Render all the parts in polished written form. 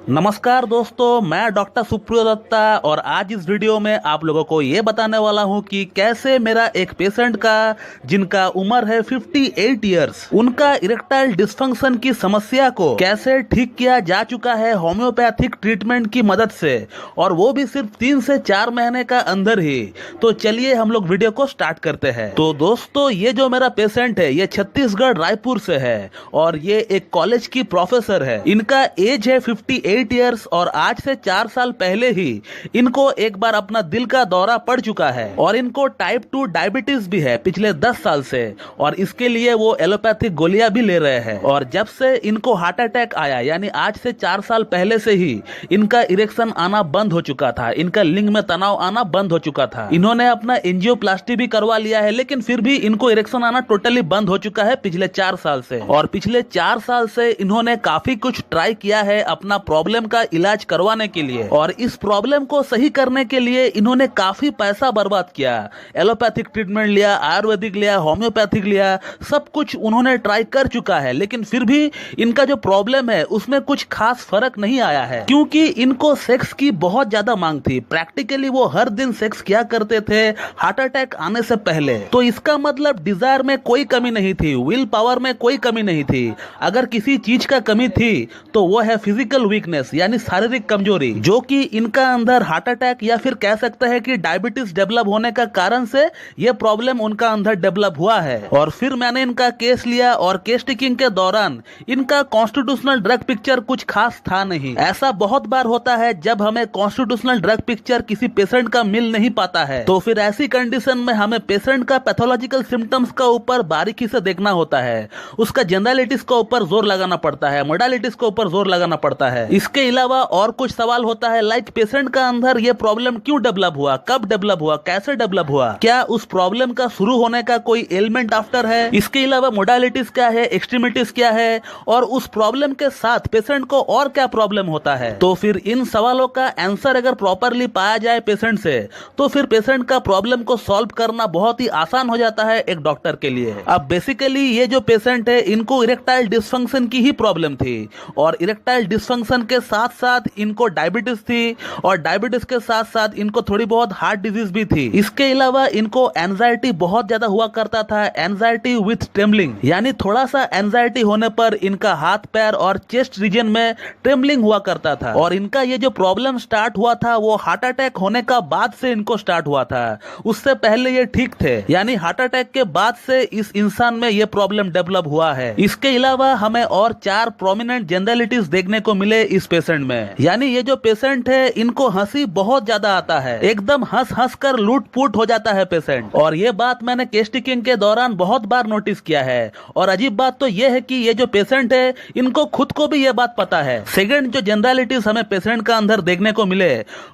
नमस्कार दोस्तों, मैं डॉक्टर सुप्रियो दत्ता और आज इस वीडियो में आप लोगों को ये बताने वाला हूँ कि कैसे मेरा एक पेशेंट का जिनका उम्र है 58 इयर्स, उनका इरेक्टाइल डिस्फंक्शन की समस्या को कैसे ठीक किया जा चुका है होम्योपैथिक ट्रीटमेंट की मदद से, और वो भी सिर्फ 3 से 4 महीने का अंदर ही। तो चलिए हम लोग वीडियो को स्टार्ट करते हैं। तो दोस्तों, ये जो मेरा पेशेंट है ये छत्तीसगढ़ रायपुर से है और ये एक कॉलेज की प्रोफेसर है। इनका एज है 58 इयर्स और आज से 4 साल पहले ही इनको एक बार अपना दिल का दौरा पड़ चुका है और इनको टाइप 2 डायबिटीज भी है पिछले 10 साल से, और इसके लिए वो एलोपैथिक गोलियां भी ले रहे हैं। और जब से इनको हार्ट अटैक आया, यानी आज से 4 साल पहले से ही इनका इरेक्शन आना बंद हो चुका था, इनका लिंग में तनाव आना बंद हो चुका था। इन्होंने अपना एंजियोप्लास्टी भी करवा लिया है, लेकिन फिर भी इनको इरेक्शन आना टोटली बंद हो चुका है पिछले 4 साल से। और पिछले 4 साल से इन्होंने काफी कुछ ट्राई किया है अपना प्रॉब्लम का इलाज करवाने के लिए, और इस प्रॉब्लम को सही करने के लिए इन्होंने काफी पैसा बर्बाद किया। एलोपैथिक ट्रीटमेंट लिया, आयुर्वेदिक लिया, होम्योपैथिक लिया, सब कुछ उन्होंने ट्राई कर चुका है, लेकिन फिर भी इनका जो प्रॉब्लम है उसमें कुछ खास फर्क नहीं आया है, क्योंकि इनको सेक्स की बहुत ज्यादा मांग थी। प्रैक्टिकली वो हर दिन सेक्स किया करते थे हार्ट अटैक आने से पहले। तो इसका मतलब डिजायर में कोई कमी नहीं थी, विल पावर में कोई कमी नहीं थी। अगर किसी चीज का कमी थी तो वो है फिजिकल वीकनेस, यानी शारीरिक कमजोरी, जो कि इनका अंदर हार्ट अटैक या फिर कह सकते हैं कि डायबिटीज डेवलप होने का कारण से ये प्रॉब्लम उनका अंदर डेवलप हुआ है। और फिर मैंने इनका केस लिया और केस टेकिंग के दौरान इनका कॉन्स्टिट्यूशनल ड्रग पिक्चर कुछ खास था नहीं। ऐसा बहुत बार होता है जब हमें कॉन्स्टिट्यूशनल ड्रग पिक्चर किसी पेशेंट का मिल नहीं पाता है, तो फिर ऐसी कंडीशन में हमें पेशेंट का पैथोलॉजिकल सिम्टम्स का ऊपर बारीकी से देखना होता है, उसका जनरलिटीज के ऊपर जोर लगाना पड़ता है, मोडालिटीज के ऊपर जोर लगाना पड़ता है। इसके अलावा और कुछ सवाल होता है, लाइक पेशेंट का अंदर ये प्रॉब्लम क्यों डेवलप हुआ, कब डेवलप हुआ, कैसे डेवलप हुआ, क्या उस प्रॉब्लम का शुरू होने का कोई एलिमेंट आफ्टर है। इसके अलावा मोडालिटीज क्या है, एक्सट्रीमिटीज क्या है, और उस प्रॉब्लम के साथ पेशेंट को और क्या प्रॉब्लम होता है। तो फिर इन सवालों का आंसर अगर प्रॉपरली पाया जाए पेशेंट से, तो फिर पेशेंट का प्रॉब्लम को सॉल्व करना बहुत ही आसान हो जाता है एक डॉक्टर के लिए। अब बेसिकली ये जो पेशेंट है इनको इरेक्टाइल डिस्फंक्शन की ही प्रॉब्लम थी, और इरेक्टाइल डिस्फंक्शन के साथ साथ इनको डायबिटीज थी, और डायबिटीज के साथ साथ इनको थोड़ी बहुत हार्ट डिजीज भी थी। इसके अलावा इनको एंजाइटी बहुत ज्यादा हुआ करता था, एंजाइटी विथ ट्रेमलिंग, यानी थोड़ा सा एंजाइटी होने पर इनका हाथ पैर और चेस्ट रीजन में ट्रेमलिंग हुआ करता था। और इनका ये जो प्रॉब्लम स्टार्ट हुआ था वो हार्ट अटैक होने का बाद से इनको स्टार्ट हुआ था, उससे पहले ये ठीक थे, यानी हार्ट अटैक के बाद से इस इंसान में ये प्रॉब्लम डेवलप हुआ है। इसके अलावा हमें और 4 प्रोमिनेंट जनरलिटीज देखने को मिले इस पेशेंट में, यानी ये जो पेशेंट है इनको हंसी बहुत ज्यादा आता है, एकदम हंस हंस कर लूट पुट हो जाता है पेशेंट। और ये बात मैंने केस टेकिंग के दौरान बहुत बार नोटिस किया है। और अजीब बात तो ये है कि ये जो पेशेंट है इनको खुद को भी ये बात पता है। सेकंड जो जनरलिटीज हमें पेशेंट का अंदर देखने को मिले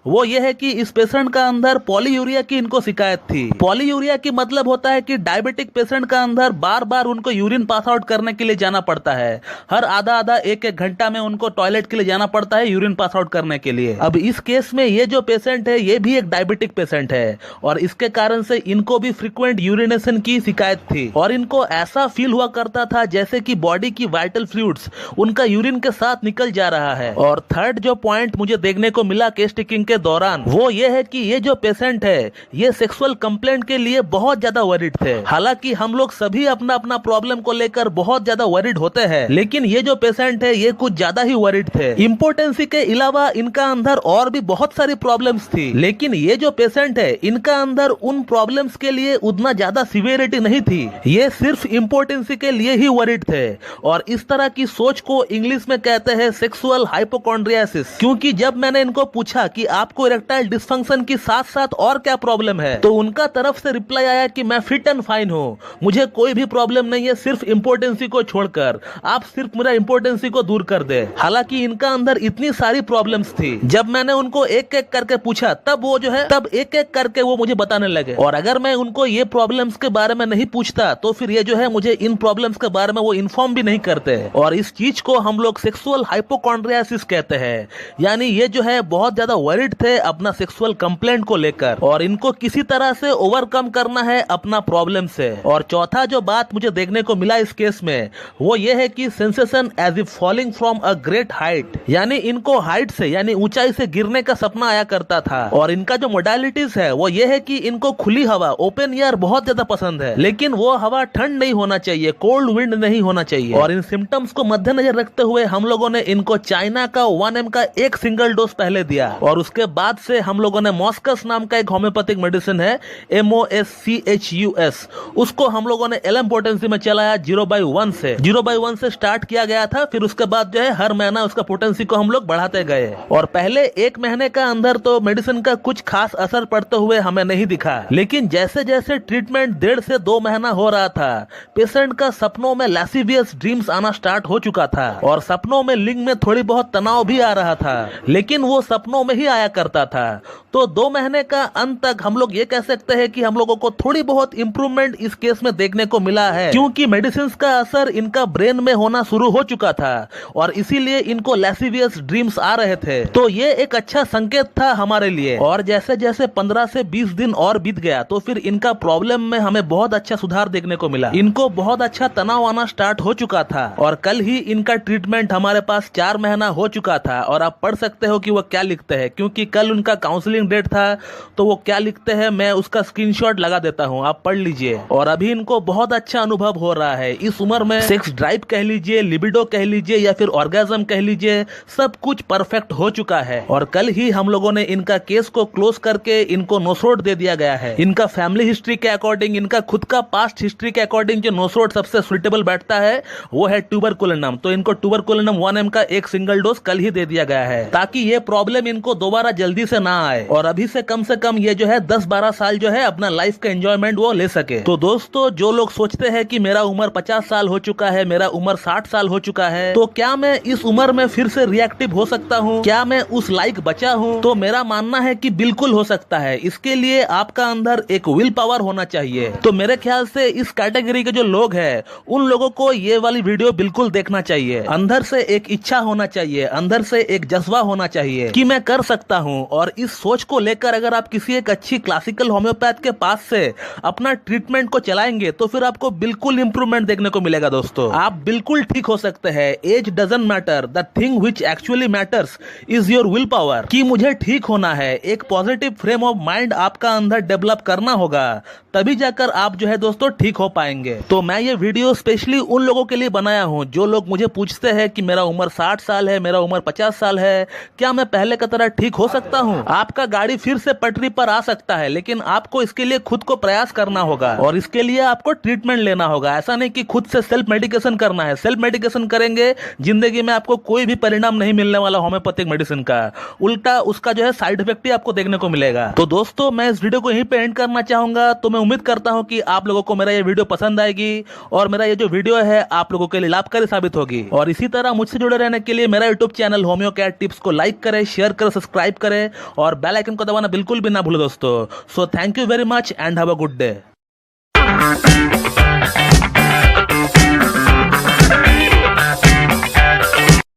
वो ये है कि इस पेशेंट का अंदर पॉलीयूरिया की इनको शिकायत थी। पॉलीयूरिया की मतलब होता है कि डायबिटिक पेशेंट का अंदर बार बार उनको यूरिन पास आउट करने के लिए जाना पड़ता है, हर आधा आधा एक घंटा में उनको टॉयलेट के लिए जाना पड़ता है यूरिन पास आउट करने के लिए। अब इस केस में ये जो पेशेंट है ये भी एक डायबिटिक पेशेंट है, और इसके कारण से इनको भी फ्रीक्वेंट यूरिनेशन की शिकायत थी, और इनको ऐसा फील हुआ करता था जैसे कि बॉडी की वाइटल फ्लूइड्स उनका यूरिन के साथ निकल जा रहा है। और थर्ड जो पॉइंट मुझे देखने को मिला केस टेकिंग के दौरान वो ये है कि ये जो पेशेंट है ये सेक्सुअल कंप्लेंट के लिए बहुत ज्यादा वरीड थे। हालांकि हम लोग सभी अपना अपना प्रॉब्लम को लेकर बहुत ज्यादा वरीड होते हैं, लेकिन ये जो पेशेंट है ये कुछ ज्यादा ही वरीड थे। इम्पोर्टेंसी के अलावा इनका अंदर और भी बहुत सारी प्रॉब्लम्स थी, लेकिन ये जो पेशेंट है इनका अंदर उन प्रॉब्लम्स के लिए उतना ज्यादा सिवियरिटी नहीं थी, ये सिर्फ इम्पोर्टेंसी के लिए ही वरीड थे। और इस तरह की सोच को इंग्लिश में कहते हैं सेक्सुअल हाइपोकॉन्ड्रियासिस। क्योंकि जब मैंने इनको पूछा कि आपको इरेक्टाइल डिस्फंक्शन की साथ साथ और क्या प्रॉब्लम है, तो उनका तरफ से रिप्लाई आया कि मैं फिट एंड फाइन हूँ, मुझे कोई भी प्रॉब्लम नहीं है, सिर्फ इम्पोर्टेंसी को छोड़कर आप सिर्फ मेरा इम्पोर्टेंसी को दूर कर दे। हालांकि इनका अंदर इतनी सारी प्रॉब्लम्स थी, जब मैंने उनको एक एक करके पूछा तब वो जो है तब एक एक करके वो मुझे बताने लगे। और अगर मैं उनको ये प्रॉब्लम्स के बारे में नहीं पूछता तो फिर ये जो है मुझे इन प्रॉब्लम्स के बारे में वो इन्फॉर्म भी नहीं करते। और इस चीज को हम लोग सेक्सुअल हाइपोकॉन्ड्रियासिस कहते हैं, यानी ये जो है बहुत ज्यादा वरीड थे अपना सेक्सुअल कंप्लेंट को लेकर, और इनको किसी तरह से ओवरकम करना है अपना प्रॉब्लम से। और चौथा जो बात मुझे देखने को मिला इस केस में वो ये है कि sensation as if falling from a great height, यानी इनको हाइट से यानी ऊंचाई से गिरने का सपना आया करता था। और इनका जो मोडालिटीज है वो ये है कि इनको खुली हवा ओपन एयर बहुत ज्यादा पसंद है, लेकिन वो हवा ठंड नहीं होना चाहिए, कोल्ड विंड नहीं होना चाहिए। और इन सिम्टम्स को मद्देनजर रखते हुए हम लोगों ने इनको चाइना का 1M का एक सिंगल डोज पहले दिया, और उसके बाद से हम लोगों ने मॉस्कस नाम का एक होम्योपैथिक मेडिसिन है MOSCHUS, उसको हम लोगों ने LM पोटेंसी में चलाया 0/1 से स्टार्ट किया गया था। फिर उसके बाद जो है हर महीना उसका पोटेंसी को हम लोग बढ़ाते गए, और पहले एक महीने का अंदर तो मेडिसिन का कुछ खास असर पड़ते हुए हमें नहीं दिखा, लेकिन जैसे जैसे ट्रीटमेंट 1.5 से 2 महीना हो रहा था, पेशेंट का सपनों में लैसिवियस ड्रीम्स आना स्टार्ट हो चुका था, और सपनों में लिंग में थोड़ी बहुत तनाव भी आ रहा था, लेकिन वो सपनों में ही आया करता था। तो 2 महीने का अंत तक हम लोग ये कह सकते हैं कि हम लोगों को थोड़ी बहुत इंप्रूवमेंट इस केस में देखने को मिला है, क्योंकि मेडिसिन का असर इनका ब्रेन में होना शुरू हो चुका था, और इसीलिए इनको लैसिवियस ड्रीम्स आ रहे थे। तो ये एक अच्छा संकेत था हमारे लिए। और जैसे जैसे 15 से 20 दिन और बीत गया तो फिर इनका प्रॉब्लम में हमें बहुत अच्छा सुधार देखने को मिला। इनको बहुत अच्छा तनाव आना स्टार्ट हो चुका था, और कल ही इनका ट्रीटमेंट हमारे पास 4 महीना हो चुका था। और आप पढ़ सकते हो कि वो क्या लिखते हैं, क्योंकि कल उनका काउंसलिंग डेट था, तो वो क्या लिखते हैं मैं उसका स्क्रीनशॉट लगा देता हूँ, आप पढ़ लीजिए। और अभी इनको बहुत अच्छा अनुभव हो रहा है। इस उम्र में सेक्स ड्राइव कह लीजिए, लिबिडो कह लीजिए, या फिर ऑर्गेज्म कह लीजिए, सब कुछ परफेक्ट हो चुका है। और कल ही हम लोगों ने इनका केस को क्लोज करके इनको नोसोड दे दिया गया है। इनका फैमिली हिस्ट्री के अकॉर्डिंग, इनका खुद का पास्ट हिस्ट्री के अकॉर्डिंग जो नोसोड सबसे सुइटेबल बैठता है वो है ट्यूबरकुलिनम। तो इनको ट्यूबरकुलिनम 1M का एक सिंगल डोज कल ही दे दिया गया है, ताकि ये प्रॉब्लम इनको दोबारा जल्दी से ना आए, और अभी से कम ये जो है 10-12 साल जो है अपना लाइफ का एंजॉयमेंट वो ले सके। तो दोस्तों, जो लोग सोचते हैं कि मेरा उम्र 50 साल हो चुका है, मेरा उम्र 60 साल हो चुका है, तो क्या मैं इस उम्र में फिर से रिएक्टिव हो सकता हूँ, क्या मैं उस लायक बचा हूँ? तो मेरा मानना है कि बिल्कुल हो सकता है। इसके लिए आपका अंदर एक विल पावर होना चाहिए। तो मेरे ख्याल से इस कैटेगरी के जो लोग हैं उन लोगों को ये वाली वीडियो बिल्कुल देखना चाहिए। अंदर से एक इच्छा होना चाहिए, अंदर से एक जज्बा होना चाहिए कि मैं कर सकता हूँ। और इस सोच को लेकर अगर आप किसी एक अच्छी क्लासिकल होम्योपैथ के पास से अपना ट्रीटमेंट को चलाएंगे तो फिर आपको बिल्कुल इंप्रूवमेंट देखने को मिलेगा। दोस्तों, आप बिल्कुल ठीक हो सकते हैं। Age doesn't matter, the thing which actually matters is your will power. कि मुझे ठीक होना है, एक पॉजिटिव फ्रेम ऑफ माइंड आपका अंदर डेवलप करना होगा, तभी जाकर आप जो है दोस्तों ठीक हो पाएंगे। तो मैं ये वीडियो स्पेशली उन लोगों के लिए बनाया हूँ जो लोग मुझे पूछते हैं कि मेरा उम्र 60 साल है, मेरा उम्र 50 साल है, क्या मैं पहले की तरह ठीक हो सकता हूँ? आपका गाड़ी फिर से पटरी पर आ सकता है, लेकिन आपको इसके लिए खुद को प्रयास करना होगा, और इसके लिए आपको ट्रीटमेंट लेना होगा। ऐसा नहीं कि खुद से सेल्फ मेडिकेशन करना है। सेल्फ मेडिकेशन करेंगे, जिंदगी में आपको कोई भी परिणाम नहीं मिलने वाला होम्योपैथिक मेडिसिन का, उल्टा उसका जो है साइड इफेक्ट ही आपको देखने को मिलेगा। तो दोस्तों, मैं इस वीडियो को यहीं पे एंड करना चाहूंगा। तो मैं उम्मीद करता हूं कि आप लोगों को मेरा ये वीडियो पसंद आएगी, और मेरा ये जो वीडियो है आप लोगों के लिए लाभकारी साबित होगी। और इसी तरह मुझसे जुड़े रहने के लिए मेरा YouTube channel homeo care tips को लाइक करें, शेयर करें, सब्सक्राइब करें, और बेल आइकन को दबाना बिल्कुल भी ना भूलें दोस्तों। So thank you very much and have a good day.